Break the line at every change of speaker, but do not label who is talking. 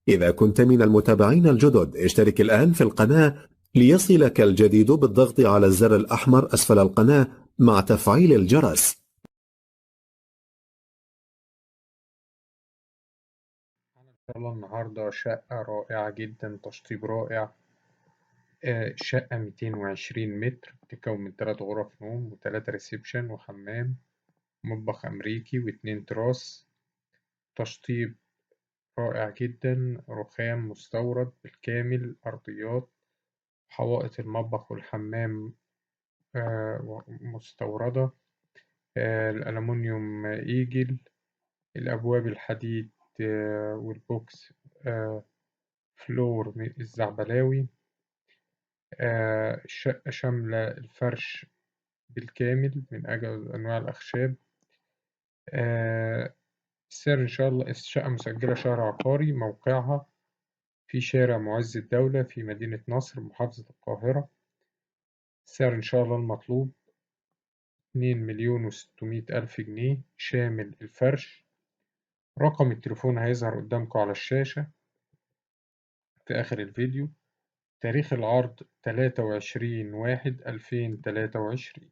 إذا كنت من المتابعين الجدد اشترك الآن في القناة ليصلك الجديد بالضغط على الزر الأحمر أسفل القناة مع تفعيل الجرس.
إن شاء الله النهاردة شقة رائعة جدا، تشطيب رائع. شقة 220 متر، بتتكون من 3 غرف نوم و3 ريسبشن وحمام، مطبخ أمريكي و2 تراس. تشطيب رائع جدا، رخام مستورد بالكامل، أرضيات، حوائط المطبخ والحمام مستوردة. الألمنيوم إيجل، الأبواب الحديد والبوكس فلور من الزعبلاوي. الشقة شاملة الفرش بالكامل من أجل أنواع الأخشاب. السعر إن شاء الله، الشقة مسجلة شهر عقاري. موقعها في شارع معز الدولة في مدينة نصر محافظة القاهرة. السعر إن شاء الله المطلوب 2,600,000 جنيه شامل الفرش. رقم التليفون هيظهر قدامكم على الشاشة في آخر الفيديو. تاريخ العرض 23/1/2023.